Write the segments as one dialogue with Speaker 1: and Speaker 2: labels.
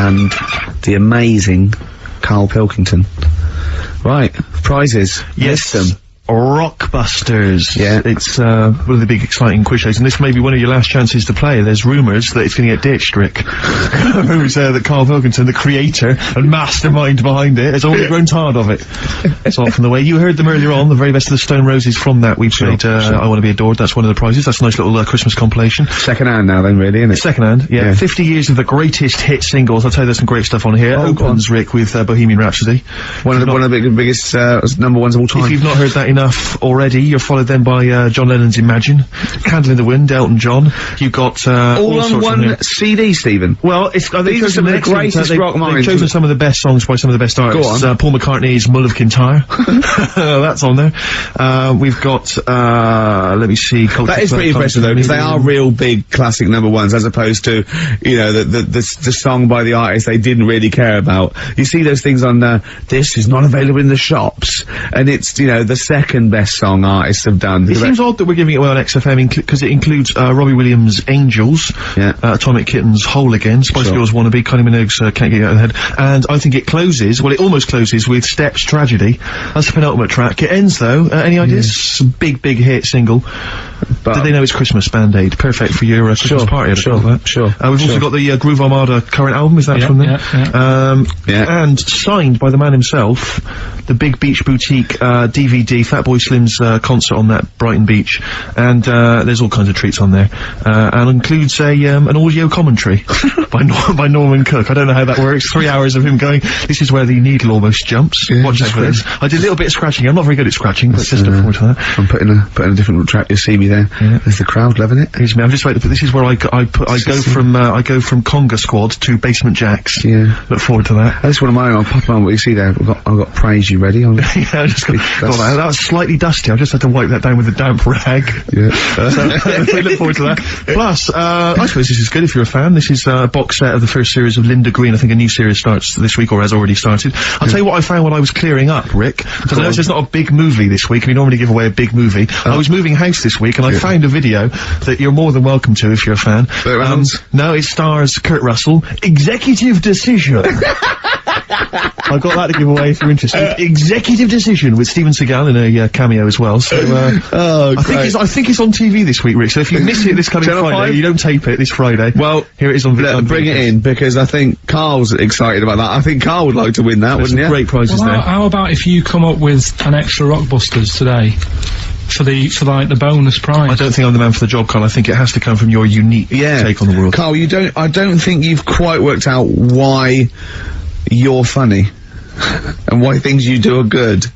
Speaker 1: and the amazing Karl Pilkington. Right, prizes.
Speaker 2: Yes.
Speaker 1: List them.
Speaker 2: Rockbusters.
Speaker 1: Yeah.
Speaker 2: It's, one of the big exciting quiz shows, and this may be one of your last chances to play. There's rumours that it's gonna get ditched, Rick. Rumours that Karl Pilkington, the creator and mastermind behind it, has already grown tired of it. It's off from the way. You heard them earlier on, the very best of the Stone Roses. From that, we played, I Want to Be Adored. That's one of the prizes. That's a nice little, Christmas compilation.
Speaker 1: Second hand now then, really, isn't it?
Speaker 2: Second hand, yeah. 50 years of the greatest hit singles. I'll tell you there's some great stuff on here. Opens, Rick, with, Bohemian Rhapsody.
Speaker 1: One of the biggest, number ones of all time.
Speaker 2: If you've not heard that enough already, you're followed then by John Lennon's Imagine, Candle in the Wind, Elton John. You've got all
Speaker 1: on one CD, Stephen.
Speaker 2: Well, it's
Speaker 1: these are some of the greatest rock minds.
Speaker 2: They've chosen some of the best songs by some of the best artists.
Speaker 1: Go on.
Speaker 2: Paul McCartney's Mull of Kintyre. That's on there. We've got let me see.
Speaker 1: That is pretty impressive though, because they are real big classic number ones, as opposed to, you know, the song by the artist they didn't really care about. You see those things on this is not available in the shops, and it's, you know, the second best song artists have done.
Speaker 2: It seems odd that we're giving it away on XFM because it includes Robbie Williams' Angels, Atomic Kitten's Whole Again, Spice Girls Wannabe, Kylie Minogue's Can't Get You Out of the Head, and I think it closes, well, it almost closes with Steps Tragedy. That's the penultimate track. It ends though, any ideas? It's a big hit single. But did they know it's Christmas Band-Aid? Perfect for your Christmas party. We've also got the Groove Armada current album, is that from them? And signed by the man himself, the Big Beach Boutique DVD, Fatboy Slim's concert on that Brighton beach, and there's all kinds of treats on there, and includes an audio commentary by Norman Cook. I don't know how that works. 3 hours of him going, this is where the needle almost jumps. Watch this for this. I did a little bit of scratching. I'm not very good at scratching, but just look forward to that.
Speaker 1: I'm putting a different track. You see me there. There's the crowd loving it.
Speaker 2: Here's me. I'm just waiting for this. Is where I go from Conga Squad to Basement Jacks. Look forward to that.
Speaker 1: That's one of mine. I'll pop on what you see there. I've got Praise You ready. I
Speaker 2: just got that. That was slightly dusty. I just had to wipe that down with a damp rag. So we look forward to that. Plus, I suppose this is good if you're a fan. This is a box set of the first series of Linda Green. I think a new series starts this week, or has already started. I'll tell you what I found when I was clearing up, Rick, because I know it's not a big movie this week, and we normally give away a big movie. I was moving house this week, and I found a video that you're more than welcome to if you're a fan. No, it stars Kurt Russell. Executive Decision. I've got that to give away if you're interested. Executive Decision with Steven Seagal in a cameo as well. So I think it's on TV this week, Rick. So if you miss it this coming Friday, you don't tape it this Friday. Well, here it is on video.
Speaker 1: Bring it in, because I think Carl's excited about that. I think Carl would like to win that, wouldn't you?
Speaker 2: Great prizes there.
Speaker 3: How about if you come up with an extra Rockbusters today? For the bonus prize.
Speaker 2: I don't think I'm the man for the job, Carl. I think it has to come from your unique take on the world.
Speaker 1: Carl, I don't think you've quite worked out why you're funny. And why things you do are good.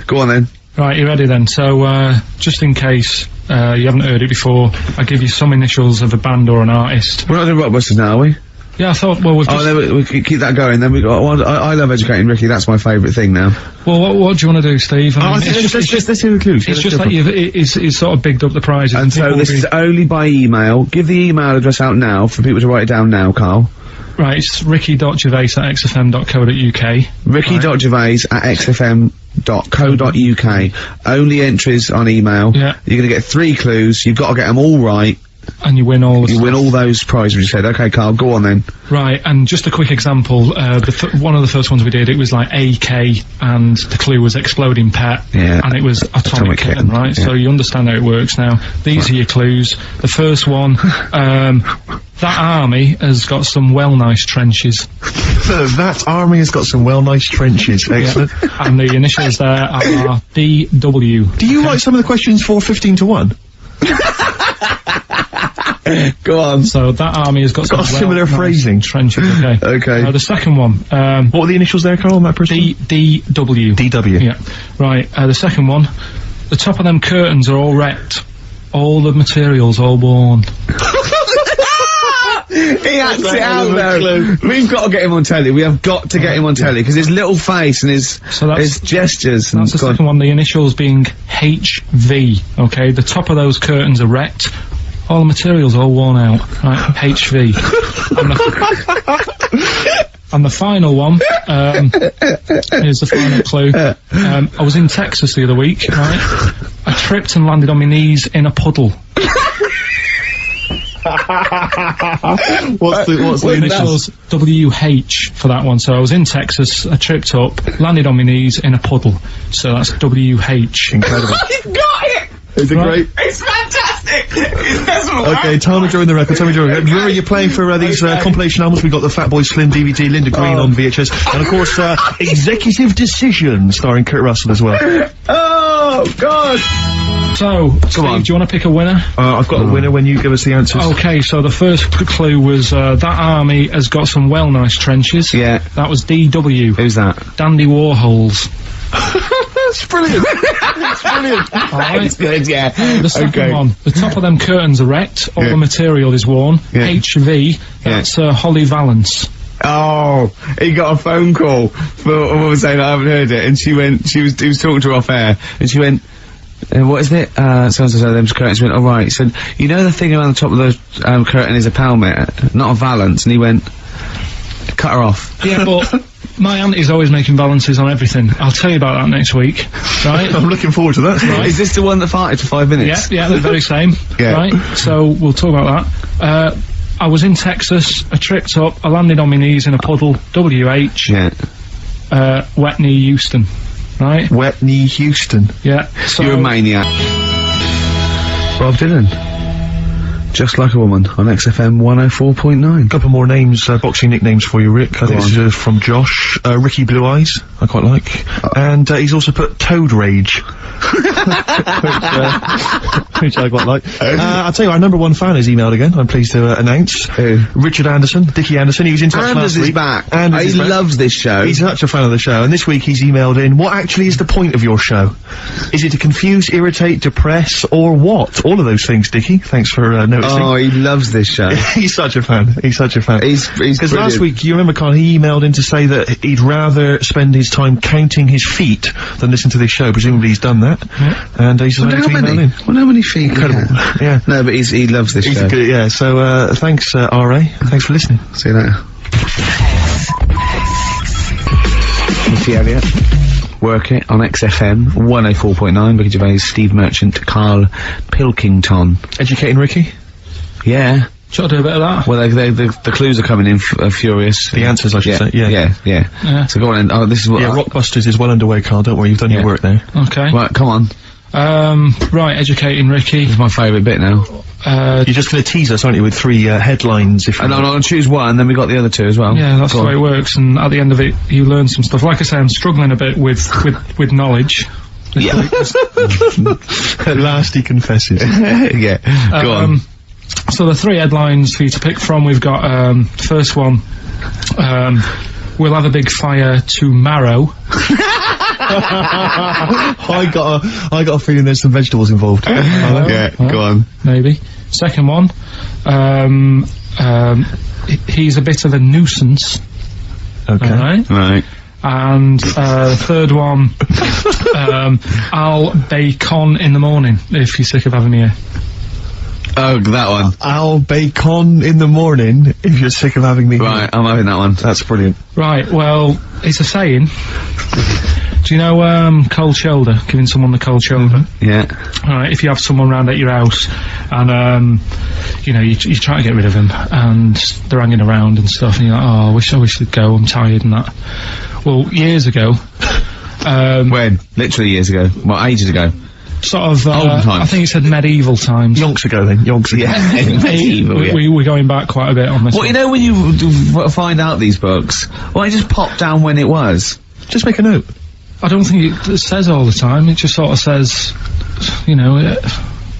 Speaker 1: Go on then.
Speaker 3: Right, you ready then? So, just in case, you haven't heard it before, I'll give you some initials of a band or an artist.
Speaker 1: We're not doing Rockbusters now, are we?
Speaker 3: Yeah, I thought, well, we've just...
Speaker 1: then we keep that going, then we got... Well, I love educating Ricky, that's my favourite thing now.
Speaker 3: Well, what do you want to do, Steve? I mean,
Speaker 2: let's hear the clues.
Speaker 3: It's just that it's sort of bigged up the prizes.
Speaker 1: And so this is only by email. Give the email address out now for people to write it down now, Carl.
Speaker 3: Right, it's ricky.gervais@xfm.co.uk.
Speaker 1: ricky.gervais@xfm.co.uk. Only entries on email.
Speaker 3: Yeah.
Speaker 1: You're gonna get 3 clues. You've got to get them all right.
Speaker 3: And you win all the
Speaker 1: You win all those prizes you said. Okay, Carl, go on then.
Speaker 3: Right, and just a quick example, one of the first ones we did, it was like AK, and the clue was Exploding Pet, and it was Atomic Kitten, right? So you understand how it works now. These are your clues. The first one, that army has got some nice trenches.
Speaker 2: That army has got some nice trenches. Excellent.
Speaker 3: And the initials there are DW.
Speaker 2: Do you write some of the questions for 15 to 1?
Speaker 1: Go on.
Speaker 3: So that army has got some
Speaker 2: similar phrasing.
Speaker 3: Trenches, okay.
Speaker 1: Okay.
Speaker 3: The second one,
Speaker 2: what were the initials there, Carl, on that person?
Speaker 3: DW.
Speaker 2: DW.
Speaker 3: Yeah. Right, the second one, the top of them curtains are all wrecked. All the materials all worn.
Speaker 1: He acts it out though. We've got to get him on telly. We have got to get him on telly, because his little face and his gestures.
Speaker 3: That's the second one, the initials being HV, okay? The top of those curtains are wrecked. All the materials all worn out. Right, HV. And the final one, here's the final clue. I was in Texas the other week, right? I tripped and landed on my knees in a puddle.
Speaker 2: What's the
Speaker 3: initials? WH for that one. So I was in Texas, I tripped up, landed on my knees in a puddle. So that's WH.
Speaker 2: Incredible.
Speaker 1: You've got it!
Speaker 2: Is it great?
Speaker 1: It's fantastic! It doesn't work.
Speaker 2: Okay, time of drawing the record, time of drawing the record. Remember, you're playing for these compilation albums. We got the Fatboy Slim DVD, Linda Green on VHS, and of course, Executive Decision, starring Kurt Russell as well.
Speaker 1: Oh, God!
Speaker 3: So, Steve, do you want to pick a winner?
Speaker 2: I've got a winner when you give us the answers.
Speaker 3: Okay, so the first clue was, that army has got some well nice trenches.
Speaker 1: Yeah.
Speaker 3: That was DW.
Speaker 1: Who's that?
Speaker 3: Dandy Warhols.
Speaker 2: That's brilliant. That's brilliant.
Speaker 1: That's good, yeah.
Speaker 3: The second one, the top of them curtains are wrecked, all the material is worn. HV, that's Holly Valance.
Speaker 1: Oh, he got a phone call for a woman saying I haven't heard it, and he was talking to her off air, and she went, what is it? So-and-so, them curtains. Went, alright, so, you know the thing around the top of those, curtain is a palmet, not a valance, and he went, cut her off.
Speaker 3: Yeah, but my auntie's always making balances on everything. I'll tell you about that next week, right?
Speaker 2: I'm looking forward to that.
Speaker 1: Right. Is this the one that farted for 5 minutes?
Speaker 3: Yeah, the very same. Right? So, we'll talk about that. I was in Texas, I tripped up, I landed on my knees in a puddle, WH.
Speaker 1: Yeah.
Speaker 3: Wet knee Houston. Right?
Speaker 2: Wet knee Houston.
Speaker 3: Yeah. So
Speaker 1: you're a maniac. Bob Dylan. Just Like a Woman on XFM 104.9.
Speaker 2: Couple more names, boxing nicknames for you, Rick. I think this is from Josh. Ricky Blue Eyes, I quite like. And he's also put Toad Rage. Which I quite like. I'll tell you, our number one fan is emailed again, I'm pleased to announce. Richard Anderson, Dickie Anderson, he was in touch last week.
Speaker 1: Back. He loves this show.
Speaker 2: He's such a fan of the show, and this week he's emailed in, what actually is the point of your show? Is it to confuse, irritate, depress, or what? All of those things, Dickie. Thanks for noticing.
Speaker 1: Oh, he loves this show.
Speaker 2: He's such a fan. He's such a fan.
Speaker 1: He's
Speaker 2: because last week, you remember, Carl, he emailed in to say that he'd rather spend his time counting his feet than listen to this show. Presumably he's done that. Yeah. And he's decided to email in.
Speaker 1: Well, how many feet?
Speaker 2: Incredible. Yeah.
Speaker 1: No, but he loves this show.
Speaker 2: Good, yeah, so, thanks, R.A. Thanks for listening.
Speaker 1: See you later. Missy Elliott. Work it on XFM 104.9. Ricky Gervais, Steve Merchant, Karl Pilkington.
Speaker 2: Educating Ricky?
Speaker 1: Yeah.
Speaker 3: Shall I do a bit of that?
Speaker 1: Well, the clues are coming in furious.
Speaker 2: The answers, I should say.
Speaker 1: Yeah. So go on, and this is what.
Speaker 2: Yeah, Rockbusters is well underway, Carl. Don't worry, you've done your work there.
Speaker 3: Okay.
Speaker 1: Right, come on.
Speaker 3: Right, Educating Ricky.
Speaker 1: This is my favourite bit now.
Speaker 2: You're just going to tease us, aren't you, with 3 headlines? If
Speaker 1: no, I'll choose one, then we got the other 2 as well.
Speaker 3: Yeah, that's the way it works, and at the end of it, you learn some stuff. Like I say, I'm struggling a bit with knowledge.
Speaker 1: Yeah.
Speaker 2: At last he confesses.
Speaker 1: Yeah, go on.
Speaker 3: So the 3 headlines for you to pick from, we've got, first one, we'll have a big fire tomorrow.
Speaker 2: I got a feeling there's some vegetables involved.
Speaker 1: Go on.
Speaker 3: Maybe. Second one, he's a bit of a nuisance.
Speaker 2: Okay.
Speaker 1: Right.
Speaker 3: And, third one, I'll bacon in the morning, if you're sick of having me here.
Speaker 1: Oh, that one.
Speaker 2: I'll bacon in the morning if you're sick of having me.
Speaker 1: Right, I'm having that one.
Speaker 2: That's brilliant.
Speaker 3: Right, well, it's a saying. Do you know, cold shoulder? Giving someone the cold shoulder?
Speaker 1: Yeah.
Speaker 3: Alright, if you have someone round at your house, and, you know, you try to get rid of them, and they're hanging around and stuff, and you're like, oh, I wish they'd go, I'm tired and that. Well, years ago,
Speaker 1: when? Literally years ago. What, ages ago?
Speaker 3: Sort of, I think it said medieval times.
Speaker 2: Yonks ago then, yonks ago.
Speaker 1: Yeah, medieval,
Speaker 3: We're going back quite a bit on this
Speaker 1: one. You know when you find out these books, why just pop down when it was?
Speaker 2: Just make a note.
Speaker 3: I don't think it says all the time, it just sort of says, you know,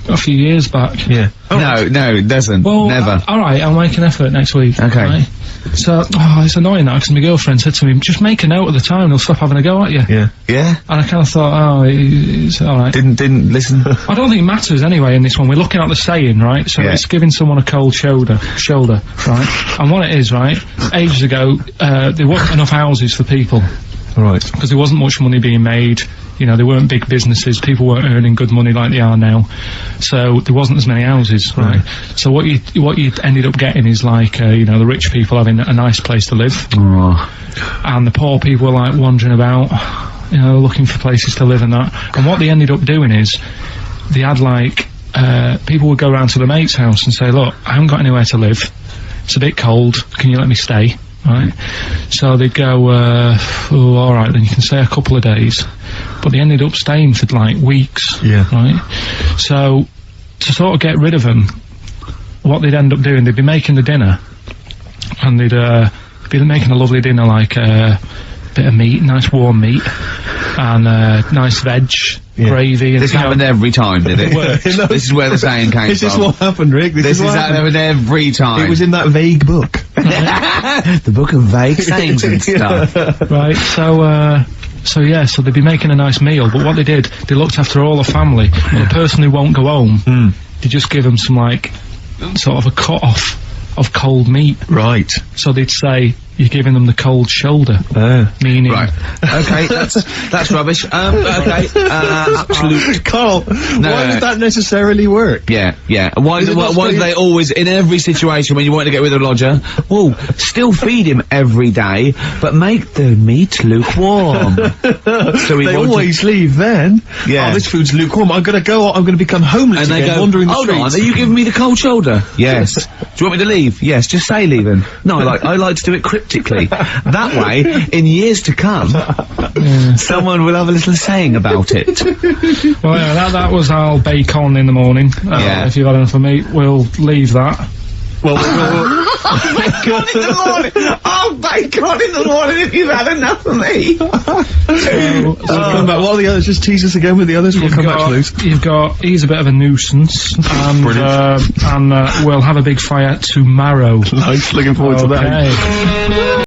Speaker 3: a few years back.
Speaker 2: Yeah.
Speaker 1: No, it doesn't.
Speaker 3: Well,
Speaker 1: never.
Speaker 3: Alright, I'll make an effort next week.
Speaker 1: Okay.
Speaker 3: Right? So, it's annoying that, because my girlfriend said to me, just make a note of the time, they'll stop having a go at you.
Speaker 2: Yeah.
Speaker 1: Yeah?
Speaker 3: And I kind of thought, it's alright.
Speaker 1: Didn't listen?
Speaker 3: I don't think it matters anyway in this one, we're looking at the saying, right? So it's giving someone a cold shoulder, right? And what it is, right, ages ago, there wasn't enough houses for people.
Speaker 2: Right.
Speaker 3: Because there wasn't much money being made, you know, there weren't big businesses, people weren't earning good money like they are now, so there wasn't as many houses, right? So what you ended up getting is like, you know, the rich people having a nice place to live, and the poor people were like wandering about, you know, looking for places to live and that, and what they ended up doing is, they had like people would go round to the mate's house and say, look, I haven't got anywhere to live. It's a bit cold. Can you let me stay? Right? So they'd go, oh, alright, then you can stay a couple of days. But they ended up staying for, like, weeks.
Speaker 2: Yeah.
Speaker 3: Right? So, to sort of get rid of them, what they'd end up doing, they'd be making the dinner, and they'd be making a lovely dinner, like a bit of meat, nice warm meat, and nice veg, gravy. And
Speaker 1: this happened every time, did it? This is where the saying came from.
Speaker 2: This is what happened, Rick.
Speaker 1: This is happened every time.
Speaker 2: It was in that vague book.
Speaker 1: The book of vague sayings and stuff.
Speaker 3: Right, so they'd be making a nice meal, but what they did, they looked after all the family, but the person who won't go home, they just give them some, like, sort of a cut-off of cold meat.
Speaker 2: Right.
Speaker 3: So they'd say, you're giving them the cold shoulder. Meaning...
Speaker 1: Right. Okay, that's rubbish. Okay, absolute...
Speaker 2: Carl, why would that necessarily work?
Speaker 1: Yeah. Why do they always, in every situation when you want to get rid of a lodger, well, still feed him every day, but make the meat lukewarm. So
Speaker 2: they always leave then.
Speaker 1: Yeah.
Speaker 2: Oh, this food's lukewarm, I'm gonna go, I'm gonna become homeless
Speaker 1: and they
Speaker 2: again,
Speaker 1: go,
Speaker 2: wandering the
Speaker 1: hold
Speaker 2: streets.
Speaker 1: on, are you giving me the cold shoulder? Yes. Do you want me to leave? Yes, just say leaving. No, I like to do it cryptically. That way, in years to come, someone will have a little saying about it.
Speaker 3: Well, yeah, that was our bacon in the morning. If you've had enough of meat, we'll leave that.
Speaker 2: Well,
Speaker 1: bacon in the morning! Oh, bacon in the morning if you've had enough of me!
Speaker 2: come back. What are the others? Just tease us again with the others, we'll come back to those.
Speaker 3: You've got, he's a bit of a nuisance, and we'll have a big fire tomorrow.
Speaker 2: Nice, looking forward to that.